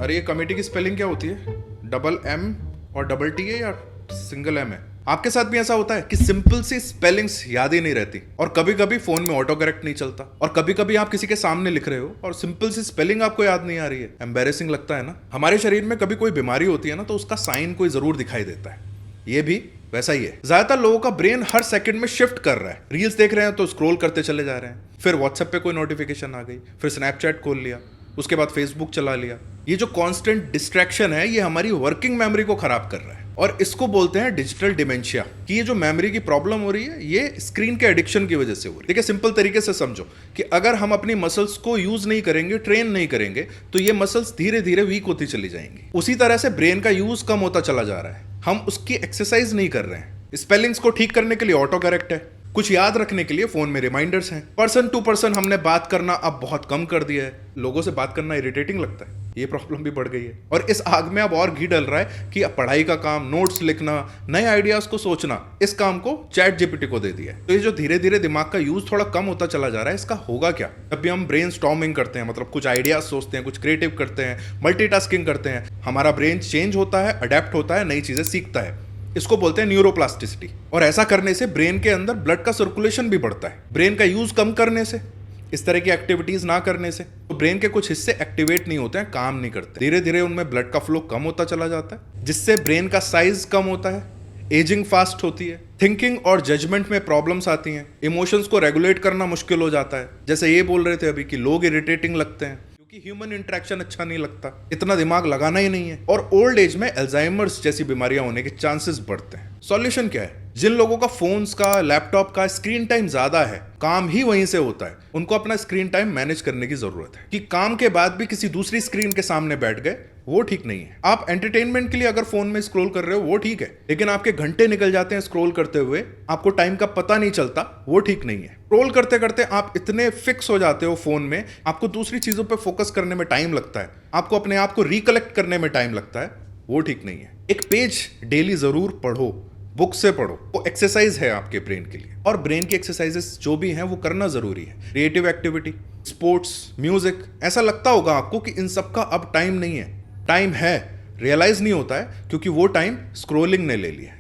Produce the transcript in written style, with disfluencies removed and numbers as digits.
अरे ये कमेटी की स्पेलिंग क्या होती है? डबल एम और डबल टी है या सिंगल एम है? आपके साथ भी ऐसा होता है कि सिंपल सी स्पेलिंग्स याद ही नहीं रहती, और कभी कभी फोन में ऑटो करेक्ट नहीं चलता, और कभी कभी आप किसी के सामने लिख रहे हो और सिंपल सी स्पेलिंग आपको याद नहीं आ रही है। एम्बेरेसिंग लगता है ना? हमारे शरीर में कभी कोई बीमारी होती है ना, तो उसका साइन कोई जरूर दिखाई देता है। ये भी वैसा ही है। ज्यादातर लोगों का ब्रेन हर सेकंड में शिफ्ट कर रहा है। रील्स देख रहे हैं तो स्क्रॉल करते चले जा रहे हैं, फिर व्हाट्सएप पे कोई नोटिफिकेशन आ गई, फिर स्नैपचैट खोल लिया, उसके बाद फेसबुक चला लिया। ये जो कांस्टेंट डिस्ट्रैक्शन है, ये हमारी वर्किंग मेमोरी को खराब कर रहा है, और इसको बोलते हैं डिजिटल डिमेंशिया। कि ये जो मेमोरी की प्रॉब्लम हो रही है, ये स्क्रीन के एडिक्शन की वजह से हो रही है। देखिए, सिंपल तरीके से समझो कि अगर हम अपनी मसल्स को यूज नहीं करेंगे, ट्रेन नहीं करेंगे, तो ये मसल्स धीरे धीरे वीक होती चली जाएंगी। उसी तरह से ब्रेन का यूज कम होता चला जा रहा है, हम उसकी एक्सरसाइज नहीं कर रहे हैं। स्पेलिंग्स को ठीक करने के लिए ऑटो करेक्ट है, कुछ याद रखने के लिए फोन में रिमाइंडर्स हैं। पर्सन टू पर्सन हमने बात करना अब बहुत कम कर दिया है, लोगों से बात करना इरिटेटिंग लगता है। ये प्रॉब्लम भी बढ़ गई है, और इस आग में अब और घी डल रहा है कि अब पढ़ाई का काम, नोट्स लिखना, नए आइडियाज को सोचना, इस काम को चैट जीपीटी को दे दिया है। तो ये जो धीरे धीरे दिमाग का यूज थोड़ा कम होता चला जा रहा है, इसका होगा क्या? जब भी हम ब्रेन स्टॉर्मिंग करते हैं, मतलब कुछ आइडियाज सोचते हैं, कुछ क्रिएटिव करते हैं, मल्टीटास्किंग करते हैं, हमारा ब्रेन चेंज होता है, अडेप्ट होता है, नई चीजें सीखता है। इसको बोलते हैं न्यूरोप्लास्टिसिटी। और ऐसा करने से ब्रेन के अंदर ब्लड का सर्कुलेशन भी बढ़ता है। ब्रेन का यूज कम करने से, इस तरह की एक्टिविटीज ना करने से, तो ब्रेन के कुछ हिस्से एक्टिवेट नहीं होते हैं, काम नहीं करते। धीरे धीरे उनमें ब्लड का फ्लो कम होता चला जाता है, जिससे ब्रेन का साइज कम होता है, एजिंग फास्ट होती है, थिंकिंग और जजमेंट में प्रॉब्लम्स आती हैं, इमोशंस को रेगुलेट करना मुश्किल हो जाता है। जैसे ये बोल रहे थे अभी कि लोग इरिटेटिंग लगते हैं क्योंकि ह्यूमन इंटरेक्शन अच्छा नहीं लगता, इतना दिमाग लगाना ही नहीं है। और ओल्ड एज में अल्जाइमर्स जैसी बीमारियां होने के चांसेस बढ़ते हैं। सॉल्यूशन क्या है? जिन लोगों का फोन्स का, लैपटॉप का स्क्रीन टाइम ज्यादा है, काम ही वहीं से होता है, उनको अपना स्क्रीन टाइम मैनेज करने की जरूरत है। कि काम के बाद भी किसी दूसरी स्क्रीन के सामने बैठ गए, वो ठीक नहीं है। आप एंटरटेनमेंट के लिए अगर फोन में स्क्रॉल कर रहे हो, वो ठीक है, लेकिन आपके घंटे निकल जाते हैं स्क्रॉल करते हुए, आपको टाइम का पता नहीं चलता, वो ठीक नहीं है। स्क्रॉल करते करते आप इतने फिक्स हो जाते हो फोन में, आपको दूसरी चीजों पे फोकस करने में टाइम लगता है, आपको अपने आप को रिकलेक्ट करने में टाइम लगता है, वो ठीक नहीं है। एक पेज डेली जरूर पढ़ो, बुक से पढ़ो, वो एक्सरसाइज है आपके ब्रेन के लिए। और ब्रेन की एक्सरसाइजेस जो भी हैं वो करना जरूरी है। Creative activity, sports, music. ऐसा लगता होगा आपको कि इन सब का अब टाइम नहीं है, टाइम है, रियलाइज नहीं होता है क्योंकि वो टाइम स्क्रोलिंग ने ले लिया।